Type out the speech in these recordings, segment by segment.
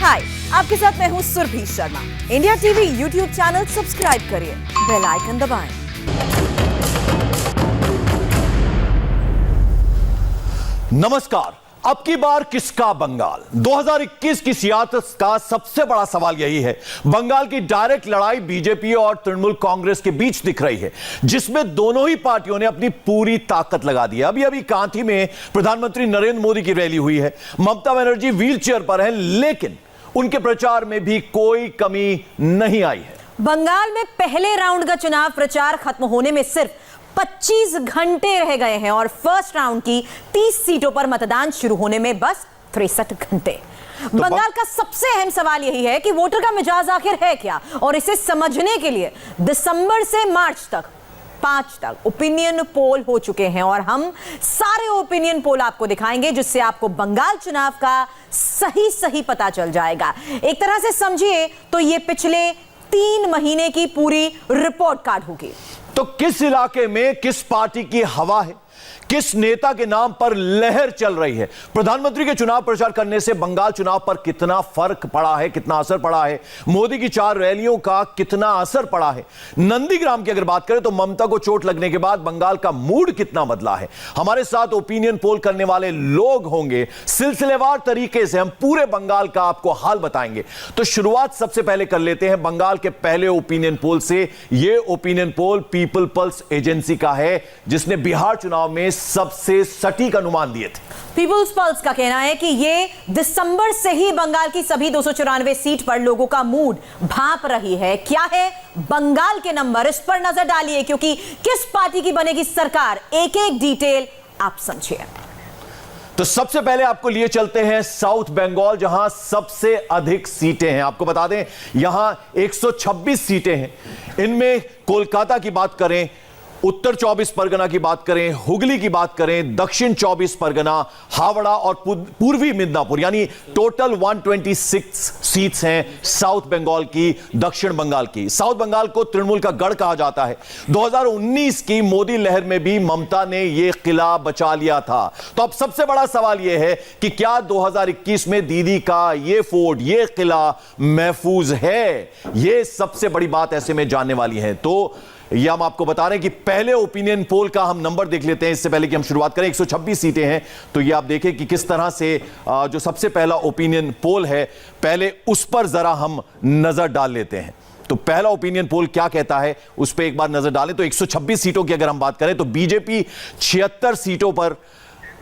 हाय, आपके साथ मैं हूं Surabhi Sharma. India TV YouTube channel subscribe करिए, बेल आइकन दबाएं। नमस्कार। अब की बार किसका बंगाल? 2021 की सियासत का सबसे बड़ा सवाल यही है। बंगाल की डायरेक्ट लड़ाई बीजेपी और तृणमूल कांग्रेस के बीच दिख रही है, जिसमें दोनों ही पार्टियों ने अपनी पूरी ताकत लगा दी है। अभी कांठी में प्रधानमंत्री नरेंद्र मोदी की रैली हुई है। ममता बनर्जी व्हीलचेयर पर हैं, लेकिन उनके प्रचार में भी कोई कमी नहीं आई है। बंगाल में पहले राउंड का चुनाव प्रचार खत्म होने में सिर्फ 25 घंटे रह गए हैं और फर्स्ट राउंड की 30 सीटों पर मतदान शुरू होने में बस 63 घंटे। बंगाल का सबसे अहम सवाल यही है कि वोटर का मिजाज आखिर है क्या, और इसे समझने के लिए दिसंबर से मार्च तक 5 तक ओपिनियन पोल हो चुके हैं और हम सारे ओपिनियन पोल आपको दिखाएंगे, जिससे आपको बंगाल चुनाव का सही पता चल जाएगा। एक तरह से समझिए तो ये पिछले 3 महीने की पूरी रिपोर्ट कार्ड होगी। तो किस इलाके में किस पार्टी की हवा है, किस नेता के नाम पर लहर चल रही है, प्रधानमंत्री के चुनाव प्रचार करने से बंगाल चुनाव पर कितना फर्क पड़ा है, कितना असर पड़ा है, मोदी की 4 रैलियों का कितना असर पड़ा है, नंदीग्राम की अगर बात करें तो ममता को चोट लगने के बाद बंगाल का मूड कितना बदला है। हमारे साथ ओपिनियन पोल करने वाले लोग होंगे। सिलसिलेवार तरीके से हम पूरे बंगाल का आपको हाल बताएंगे। तो शुरुआत सबसे पहले कर लेते हैं बंगाल के पहले ओपिनियन पोल से। यह opinion poll people pulse agency का है, जिसने बिहार चुनाव में सबसे सटीक अनुमान दिए थे। पीपुल्स पल्स का कहना है कि ये दिसंबर से ही बंगाल की सभी 294 सीट पर लोगों का मूड भांप रही है। क्या है बंगाल के नंबर, इस पर नजर डालिए, क्योंकि किस पार्टी की बनेगी सरकार, एक एक डिटेल आप समझिए। तो सबसे पहले आपको लिए चलते हैं साउथ बंगाल, जहां सबसे अधिक सीटें हैं। आपको बता दें यहां 126 सीटें हैं। इनमें कोलकाता की बात करें, उत्तर 24 परगना की बात करें, हुगली की बात करें, दक्षिण 24 परगना, हावड़ा और पूर्वी मिदनापुर, यानी टोटल 126 सीट्स हैं साउथ बंगाल की, दक्षिण बंगाल की। साउथ बंगाल को तृणमूल का गढ़ कहा जाता है। 2019 की मोदी लहर में भी ममता ने यह किला बचा लिया था। तो अब सबसे बड़ा सवाल यह है कि क्या 2021 में दीदी का यह फोर्ट, यह किला महफूज है? यह सबसे बड़ी बात ऐसे में जानने वाली है। तो यह हम आपको बता रहे हैं कि पहले ओपिनियन पोल का हम नंबर देख लेते हैं, इससे पहले कि हम शुरुआत करें। 126 सीटें हैं, तो यह आप देखें कि किस तरह से जो सबसे पहला ओपिनियन पोल है, पहले उस पर जरा हम नजर डाल लेते हैं। तो पहला ओपिनियन पोल क्या कहता है, उस पर एक बार नजर डालें। तो 126 सीटों की अगर हम बात करें तो बीजेपी 76 सीटों पर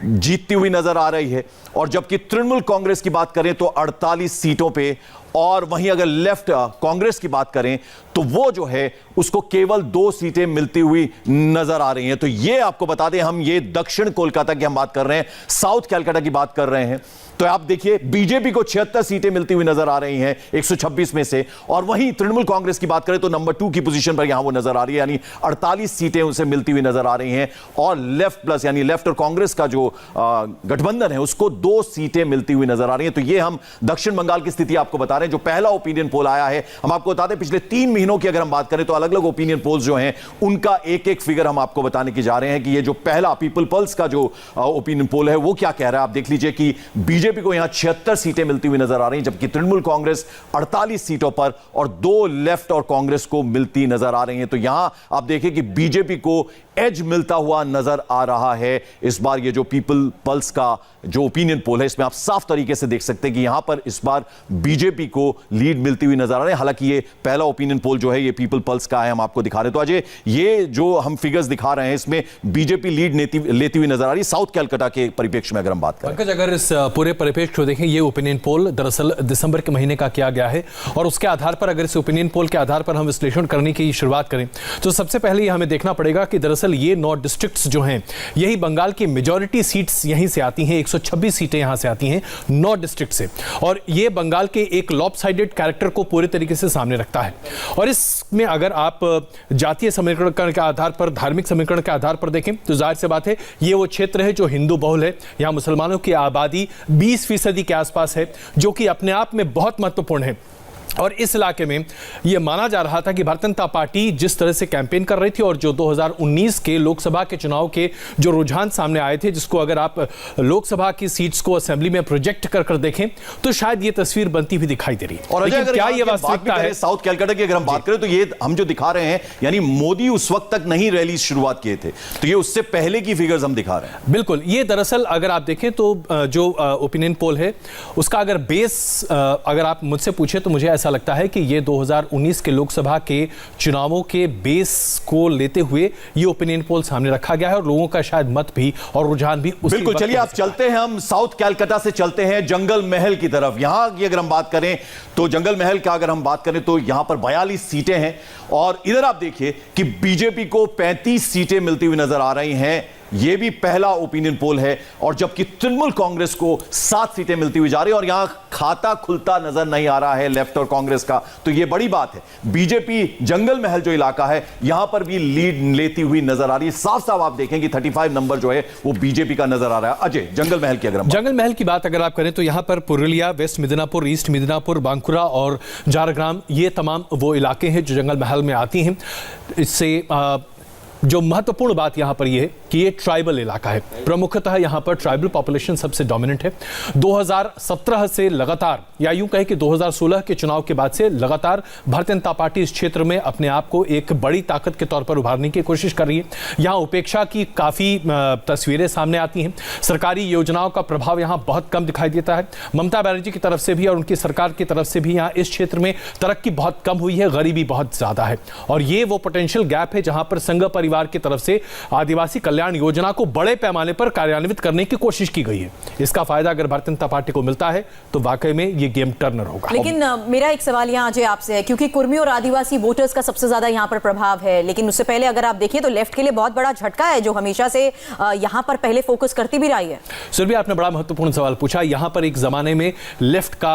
जीतती हुई नजर आ रही है, और जबकि तृणमूल कांग्रेस की बात करें तो 48 सीटों पे, और वहीं अगर लेफ्ट कांग्रेस की बात करें तो वो जो है उसको केवल 2 सीटें मिलती हुई नजर आ रही हैं। तो ये आपको बता दें, हम ये दक्षिण कोलकाता की हम बात कर रहे हैं, साउथ कलकत्ता की बात कर रहे हैं। तो आप देखिए बीजेपी को 76 सीटें मिलती हुई नजर आ रही हैं 126 में से, और वहीं तृणमूल कांग्रेस की बात करें तो नंबर 2 की पोजीशन पर यहां वो नजर आ रही है, यानी 48 सीटें उनसे मिलती हुई नजर आ रही हैं। और लेफ्ट प्लस यानी लेफ्ट और कांग्रेस का जो गठबंधन है उसको 2 सीटें मिलती हुई नजर आ रही हैं। तो ये हम दक्षिण बंगाल की स्थिति आपको बता रहे हैं। जो पहला ओपिनियन पोल आया है, हम आपको बता दें पिछले 3 महीनों की अगर हम बात करें तो अलग अलग ओपिनियन पोल्स जो हैं उनका एक एक फिगर हम आपको बताने की जा रहे हैं कि ये जो पहला पीपल पल्स का जो ओपिनियन पोल है वो क्या कह रहा है। आप देख लीजिए कि बीजेपी को यहां 76 सीटें मिलती हुई नजर आ रही हैं, जबकि तृणमूल कांग्रेस 48 सीटों पर और 2 लेफ्ट और कांग्रेस को मिलती नजर आ रही हैं। तो यहां आप देखें कि बीजेपी को एज मिलता हुआ नजर आ रहा है इस बार। ये जो पीपल पल्स का जो ओपिनियन पोल है, इसमें आप साफ तरीके से देख सकते हैं कि यहां पर इस बार बीजेपी को लीड मिलती हुई नजर आ रही है। हालांकि ये पहला ओपिनियन पोल जो है ये पीपल पल्स का है, हम आपको दिखा रहे हैं। तो अजय, ये जो हम फिगर्स दिखा रहे हैं इसमें बीजेपी लीड लेती हुई नजर आ रही है साउथ कलकत्ता के परिप्रेक्ष्य में अगर हम बात करें। पंकज, अगर इस पूरे परिप्रेक्ष्य को देखें, ये ओपिनियन पोल दरअसल दिसंबर के महीने का किया गया है, और उसके आधार पर अगर इस ओपिनियन पोल के आधार पर हम विश्लेषण करने की शुरुआत करें तो सबसे पहले हमें देखना पड़ेगा कि दरअसल ये 9 डिस्ट्रिक्ट्स जो हैं, यही बंगाल की मेजॉरिटी सीट्स यहीं से आती हैं। 126 सीटें यहां से आती हैं 9 डिस्ट्रिक्ट से, और ये बंगाल के एक लॉपसाइडेड कैरेक्टर को पूरे तरीके से सामने रखता है। और इसमें अगर आप जातीय समीकरण के आधार पर, धार्मिक समीकरण के आधार पर देखें तो जाहिर सी बात है ये वो क्षेत्र है जो हिंदू बहुल है। यहां मुसलमानों की आबादी 20% के आसपास है, जो कि अपने आप में बहुत महत्वपूर्ण है। और इस इलाके में यह माना जा रहा था कि भारतीय जनता पार्टी जिस तरह से कैंपेन कर रही थी और जो 2019 के लोकसभा के चुनाव के जो रुझान सामने आए थे, जिसको अगर आप लोकसभा की सीट्स को असेंबली में प्रोजेक्ट कर देखें तो शायद ये तस्वीर बनती हुई दिखाई दे रही है। और लेकिन क्या ये वास्तविकता है? साउथ कैलकाटा की अगर हम बात करें तो ये हम जो दिखा रहे हैं, यानी मोदी उस वक्त तक नहीं रैली शुरुआत किए थे, तो ये उससे पहले की फिगर्स हम दिखा रहे हैं। बिल्कुल, ये दरअसल अगर आप देखें तो जो ओपिनियन पोल है उसका अगर बेस अगर आप मुझसे पूछे तो मुझे ऐसा लगता है कि ये 2019 के लोकसभा के चुनावों के बेस को लेते हुए ये ओपिनियन पोल सामने रखा गया है और लोगों का शायद मत भी और रुझान भी उसी बिल्कुल। चलिए आप चलते हैं, हम साउथ कैलकाटा से चलते हैं जंगल महल की तरफ। यहां की अगर हम बात करें तो जंगल महल का अगर हम बात करें तो यहां पर 42 सीटें हैं और इधर आप देखिए कि बीजेपी को 35 सीटें मिलती हुई नजर आ रही हैं। यह भी पहला ओपिनियन पोल है और जबकि तृणमूल कांग्रेस को 7 सीटें मिलती हुई जा रही है और यहां खाता खुलता नजर नहीं आ रहा है लेफ्ट और कांग्रेस का, तो यह बड़ी बात है। बीजेपी जंगल महल जो इलाका है यहां पर भी लीड लेती हुई नजर आ रही है। साफ साफ आप देखें कि 35 नंबर जो है वो बीजेपी का नजर आ रहा है। अजय, जंगल महल की अगर जंगल महल की बात अगर आप करें तो यहां पर पुरुलिया, वेस्ट मिदनापुर, ईस्ट मिदनापुर, बांकुरा और झारग्राम, ये तमाम वो इलाके हैं जो जंगल महल में आती हैं। इससे जो महत्वपूर्ण बात यहां पर यह है कि ये ट्राइबल इलाका है, प्रमुखतः यहां पर ट्राइबल पॉपुलेशन सबसे डोमिनेंट है। 2017 से लगातार, या यूं कहें कि 2016 के चुनाव के बाद से लगातार भारतीय जनता पार्टी इस क्षेत्र में अपने आप को एक बड़ी ताकत के तौर पर उभारने की कोशिश कर रही है। यहां उपेक्षा की काफी तस्वीरें सामने आती हैं। सरकारी योजनाओं का प्रभाव यहां बहुत कम दिखाई देता है। ममता बनर्जी की तरफ से भी और उनकी सरकार की तरफ से भी यहां इस क्षेत्र में तरक्की बहुत कम हुई है, गरीबी बहुत ज्यादा है और ये वो पोटेंशियल गैप है जहां पर संघ परिवार की तरफ से आदिवासी कल्याण योजना को बड़े पैमाने पर कार्यान्वित करने की कोशिश की गई है। इसका फायदा अगर भारतीय जनता पार्टी को मिलता है तो वाकई में ये गेम टर्नर होगा। लेकिन मेरा एक सवाल यहां अजय आपसे है, क्योंकि कुर्मी और आदिवासी वोटर्स का सबसे ज्यादा यहां पर प्रभाव है, लेकिन उससे पहले अगर आप देखिए तो लेफ्ट के लिए बहुत बड़ा झटका है जो हमेशा से यहां पर पहले फोकस करती भी रही है। सुरभि, आपने बड़ा महत्वपूर्ण सवाल पूछा। यहां पर एक जमाने में लेफ्ट का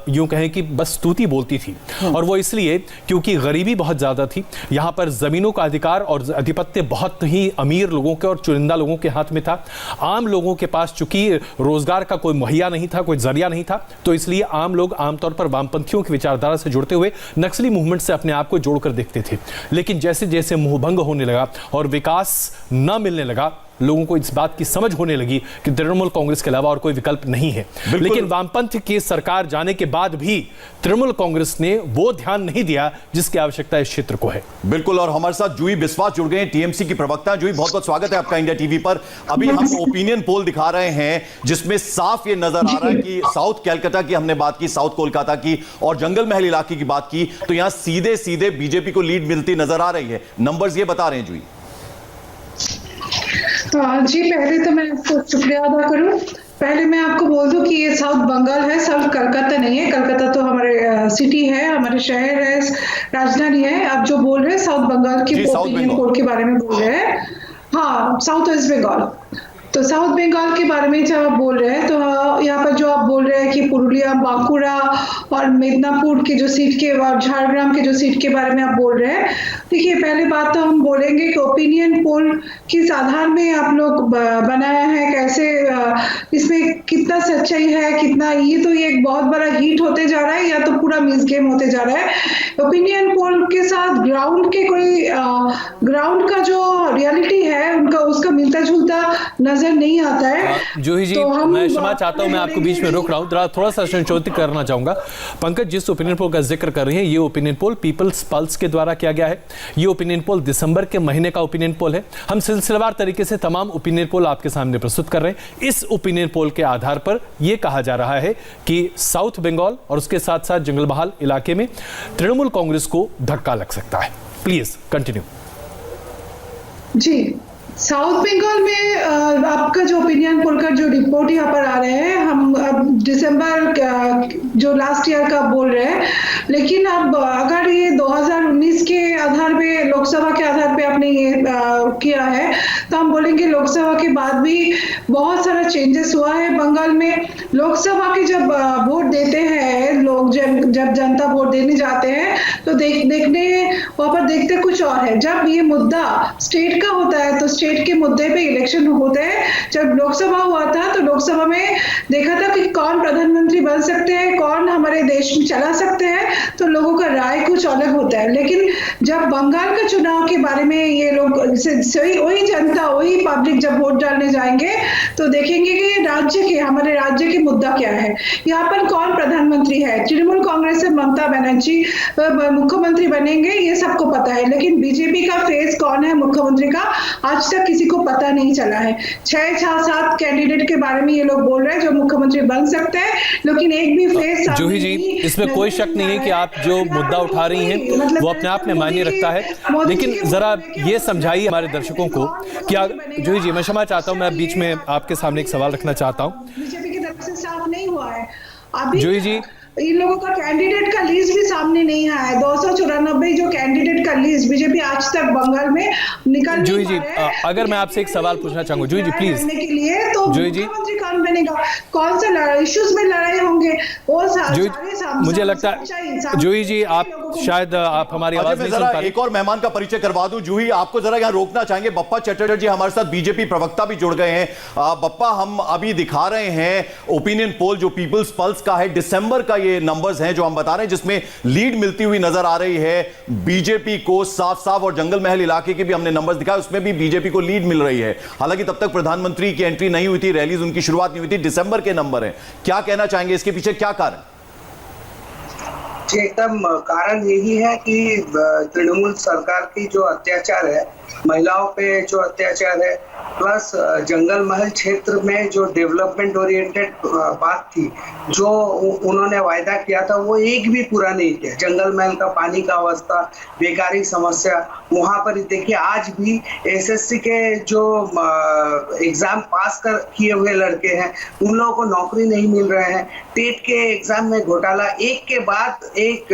यूं कहें कि बस स्तुति बोलती थी और वो इसलिए क्योंकि गरीबी बहुत ज़्यादा थी। यहाँ पर ज़मीनों का अधिकार और आधिपत्य बहुत ही अमीर लोगों के और चुनिंदा लोगों के हाथ में था। आम लोगों के पास चूंकि रोजगार का कोई मुहैया नहीं था, कोई जरिया नहीं था, तो इसलिए आम लोग आमतौर पर वामपंथियों की विचारधारा से जुड़ते हुए नक्सली मूवमेंट से अपने आप को जोड़कर देखते थे। लेकिन जैसे जैसे मोहभंग होने लगा और विकास न मिलने लगा, लोगों को इस बात की समझ होने लगी कि तृणमूल कांग्रेस के अलावा और कोई विकल्प नहीं है। लेकिन वामपंथ की सरकार जाने के बाद भी तृणमूल कांग्रेस ने वो ध्यान नहीं दिया जिसकी आवश्यकता इस क्षेत्र को है। बिल्कुल, और हमारे साथ जूही बिस्वास जुड़ गए हैं, टीएमसी की प्रवक्ता। जूही, बहुत बहुत स्वागत है आपका इंडिया टीवी पर। अभी हम ओपिनियन पोल दिखा रहे हैं जिसमें साफ ये नजर आ रहा है कि साउथ कैलकाटा की हमने बात की, साउथ कोलकाता की और जंगल महल इलाके की बात की, तो यहां सीधे सीधे बीजेपी को लीड मिलती नजर आ रही है। नंबर्स ये बता रहे हैं जूही। जी, पहले तो मैं आपको शुक्रिया अदा करूं। पहले मैं आपको बोल दूं कि ये साउथ बंगाल है, साउथ कलकत्ता नहीं है। कलकत्ता तो हमारे सिटी है, हमारे शहर है, राजधानी है। आप जो बोल रहे हैं साउथ बंगाल के ओपिनियन पोल के बारे में बोल रहे हैं। हाँ, साउथ वेस्ट बंगाल। तो साउथ बंगाल के बारे में जब आप बोल रहे हैं तो यहाँ पर जो आप बोल रहे हैं कि पुरुलिया, बांकुड़ा और मिदनापुर की जो सीट के और झारग्राम के जो सीट के बारे में आप बोल रहे हैं, देखिए पहले बात तो हम बोलेंगे कि ओपिनियन पोल किस आधार में आप लोग बनाया है, कैसे इसमें कितना सच्चाई है, कितना ये एक बहुत बड़ा हिट होते जा रहा है या तो पूरा मिस गेम होते जा रहा है। ओपिनियन पोल के साथ ग्राउंड के कोई ग्राउंड का जो रियलिटी है उनका उसका मिलता जुलता नजर नहीं आता है। जूही जी, तो मैं क्षमा चाहता हूं, मैं आपको बीच में रोक रहा हूं, थोड़ा सा संशोधित करना चाहूंगा। पंकज, जिस ओपिनियन पोल का जिक्र कर रहे हैं ये ओपिनियन पोल पीपल्स पल्स के द्वारा किया गया है। ये ओपिनियन पोल दिसंबर के महीने का ओपिनियन पोल है। हम सिलसिलेवार तरीके से तमाम ओपिनियन पोल आपके सामने प्रस्तुत कर रहे हैं। इस ओपिनियन पोल के आधार पर यह कहा जा रहा है कि साउथ बंगाल और उसके साथ साथ जंगल महल इलाके में तृणमूल कांग्रेस को धक्का लग सकता है। Please continue. जी, साउथ बंगाल में आपका जो ओपिनियन पोल का जो रिपोर्ट यहाँ पर आ रहे हैं, हम अब दिसंबर जो लास्ट ईयर का बोल रहे हैं, लेकिन अब अगर ये 2019 के आधार पे, लोकसभा के आधार पे आपने ये किया है, तो हम बोलेंगे लोकसभा के बाद भी बहुत सारा चेंजेस हुआ है बंगाल में। लोकसभा के जब वोट देते हैं लोग, जब जनता वोट देने जाते हैं तो देखने वहाँ पर देखते कुछ और है। जब ये मुद्दा स्टेट का होता है तो स्टेट के मुद्दे पे इलेक्शन होते हैं। जब लोकसभा हुआ था तो लोकसभा में देखा था कि कौन प्रधानमंत्री बन सकते हैं, कौन हमारे देश में चला सकते हैं, तो लोगों का राय कुछ अलग होता है। लेकिन जब बंगाल के चुनाव के बारे में ये लोग वही जनता, वही पब्लिक जब वोट डालने जाएंगे तो देखेंगे कि हमारे राज्य के मुद्दा क्या है, यहाँ पर कौन प्रधानमंत्री है। तृणमूल कांग्रेस से ममता बनर्जी मुख्यमंत्री बनेंगे ये सबको पता है, लेकिन बीजेपी का फेस कौन है मुख्यमंत्री का आज तक किसी को पता नहीं चला है। 6-7 कैंडिडेट के बारे में ये लोग बोल रहे हैं जो मुख्यमंत्री बन सकते हैं, लेकिन एक भी फेस जूही जी, इसमें कोई शक नहीं है कि आप जो मुद्दा उठा रही हैं वो अपने आप में मायने रखता है, लेकिन जरा ये समझाइए हमारे दर्शकों को कि जूही जी, मैं क्षमा चाहता हूं, मैं बीच में आपके सामने एक सवाल रखना चाहता हूं। बीजेपी की तरफ से साफ नहीं हुआ है अभी। जूही जी, इन लोगों का कैंडिडेट का लिस्ट भी सामने नहीं आया है। 294 जो कैंडिडेट का लिस्ट बीजेपी आज तक बंगाल में निकल जूही नहीं जी, पा रहा है। अगर मैं आपसे एक सवाल पूछना चाहूंगा, जूही जी प्लीज, करने के लिए तो जूही जी, मुख्यमंत्री कौन बनेगा, कौन से इश्यूज में लड़ाई होंगे, वो सारे मुझे लगता है जूही जी आप शायद आप हमारी आवाज नहीं सुन पा रहे। एक और मेहमान का परिचय करवा दूं। जूही, आपको जरा यहां रोकना चाहेंगे। बप्पा चटर्जी हमारे साथ बीजेपी प्रवक्ता भी जुड़ गए हैं। बप्पा, हम अभी दिखा रहे हैं ओपिनियन पोल जो पीपल्स पल्स का है, दिसंबर का ये नंबर्स हैं जो हम बता रहे हैं, जिसमें लीड मिलती हुई नजर आ रही है बीजेपी को साफ साफ, और जंगल महल इलाके के भी हमने नंबर्स दिखाए, उसमें भी बीजेपी को लीड मिल रही है। हालांकि तब तक प्रधानमंत्री की एंट्री नहीं हुई थी, रैलीज उनकी शुरुआत नहीं हुई थी। दिसंबर के नंबर हैं, क्या कहना चाहेंगे, इसके पीछे क्या कारण? एकदम कारण यही है कि तृणमूल सरकार की जो अत्याचार है, महिलाओं पे जो अत्याचार है, प्लस जंगल महल क्षेत्र में जो डेवलपमेंट ओरिएंटेड बात थी, जो उन्होंने वायदा किया था, वो एक भी पूरा नहीं किया। जंगल महल का पानी का अवस्था, बेकारी समस्या, वहां पर देखिए आज भी एसएससी के जो एग्जाम पास किए हुए लड़के हैं उन लोगों को नौकरी नहीं मिल रहे हैं। टेट के एग्जाम में घोटाला, एक के बाद एक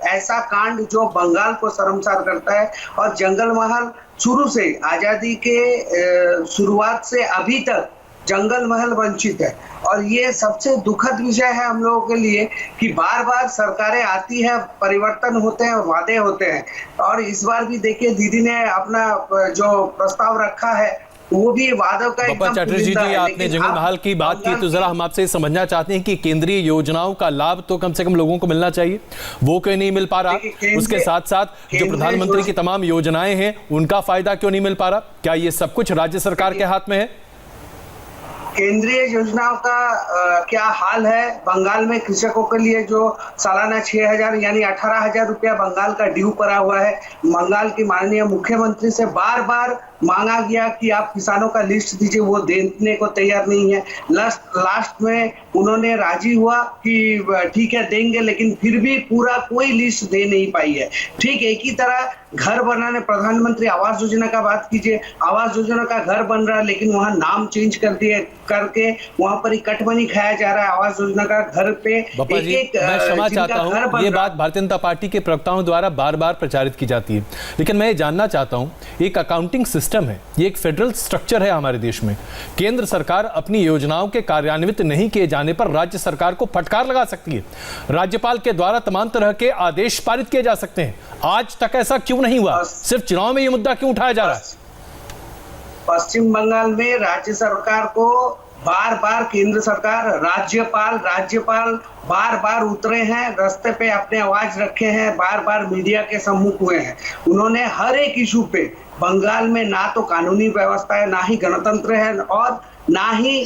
ऐसा कांड जो बंगाल को शर्मसार करता है। और जंगल महल शुरू से, आजादी के शुरुआत से अभी तक जंगल महल वंचित है। और ये सबसे दुखद विषय है हम लोगों के लिए कि बार बार सरकारें आती है, परिवर्तन होते हैं, वादे होते हैं। और इस बार भी देखिए दीदी ने अपना जो प्रस्ताव रखा है वो भी वादों का बप्पा चटर्जी जी, आपने जंगल महल की बात की, तो जरा हम आपसे समझना चाहते हैं कि केंद्रीय योजनाओं का लाभ तो कम से कम लोगों को मिलना चाहिए, वो क्यों नहीं मिल पा रहा? उसके साथ साथ जो प्रधानमंत्री की तमाम योजनाएं हैं उनका फायदा क्यों नहीं मिल पा रहा? क्या ये सब कुछ राज्य सरकार के हाथ में है? केंद्रीय योजनाओं का क्या हाल है? बंगाल में कृषकों के लिए जो सालाना 6,000 यानी 18,000 रुपया बंगाल का ड्यू पड़ा हुआ है, बंगाल की माननीय मुख्यमंत्री से बार बार मांगा गया कि आप किसानों का लिस्ट दीजिए, वो देने को तैयार नहीं है। लास्ट में उन्होंने राजी हुआ कि ठीक है देंगे, लेकिन फिर भी पूरा कोई लिस्ट दे नहीं पाई है। ठीक एक ही तरह घर बनाने, प्रधानमंत्री आवास योजना का बात कीजिए, आवास योजना का घर बन रहा है लेकिन वहां नाम चेंज कर दिए करके वहां पर ही कटमनी खाया जा रहा है। आवास योजना का घर पे बप्पा जी, मैं क्षमा चाहता हूं, ये बात भारतीय जनता पार्टी के प्रवक्ताओं द्वारा बार बार प्रचारित की जाती है, लेकिन मैं ये जानना चाहता हूं, एक अकाउंटिंग सिस्टम है, ये एक फेडरल स्ट्रक्चर है हमारे देश में। केंद्र सरकार अपनी योजनाओं के कार्यान्वित नहीं किए जाने पर राज्य सरकार को फटकार लगा सकती है। राज्यपाल के द्वारा तमाम तरह के आदेश पारित किए जा सकते हैं। आज तक ऐसा क्यों नहीं हुआ? सिर्फ चुनाव में ये मुद्दा क्यों उठाया जा रहा है? पश्चिम बंगाल में राज्य सरकार को बार बार केंद्र सरकार, राज्यपाल बार बार उतरे हैं रास्ते पे, अपने आवाज रखे हैं, बार बार मीडिया के सम्मुख हुए हैं। उन्होंने हर एक इशू पे, बंगाल में ना तो कानूनी व्यवस्था है, ना ही गणतंत्र है, और ना ही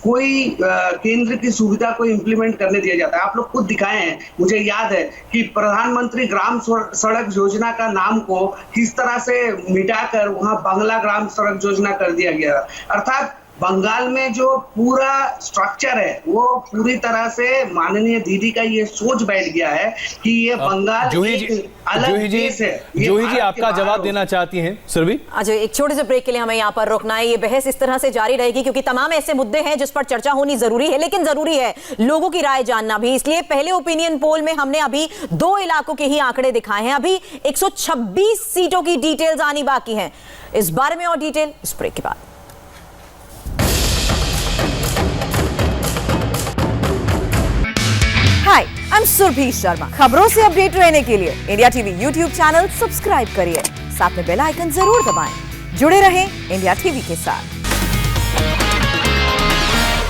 कोई केंद्र की सुविधा को इंप्लीमेंट करने दिया जाता है। आप लोग खुद दिखाए हैं, मुझे याद है कि प्रधानमंत्री ग्राम सड़क योजना का नाम को किस तरह से मिटाकर वहां बांग्ला ग्राम सड़क योजना कर दिया गया। अर्थात बंगाल में जो पूरा स्ट्रक्चर है वो पूरी तरह से माननीय दीदी का ये सोच बैठ गया है कि ये बंगाल अलग देश है। जूही जी आपका जवाब देना चाहती हैं सुरभि? अच्छा, एक छोटे से ब्रेक के लिए हमें यहाँ पर रुकना है। ये बहस इस तरह से जारी रहेगी क्योंकि तमाम ऐसे मुद्दे हैं जिस पर चर्चा होनी जरूरी है, लेकिन जरूरी है लोगों की राय जानना भी। इसलिए पहले ओपिनियन पोल में हमने अभी 2 इलाकों के ही आंकड़े दिखाए हैं, अभी 126 सीटों की डिटेल्स आनी बाकी है। इस बारे में और डिटेल इस ब्रेक के बाद। हाय, आई एम सुरभि शर्मा। खबरों से अपडेट रहने के लिए India TV YouTube channel subscribe करिए, साथ में बेल आइकन जरूर दबाएं। जुड़े रहें इंडिया टीवी के साथ।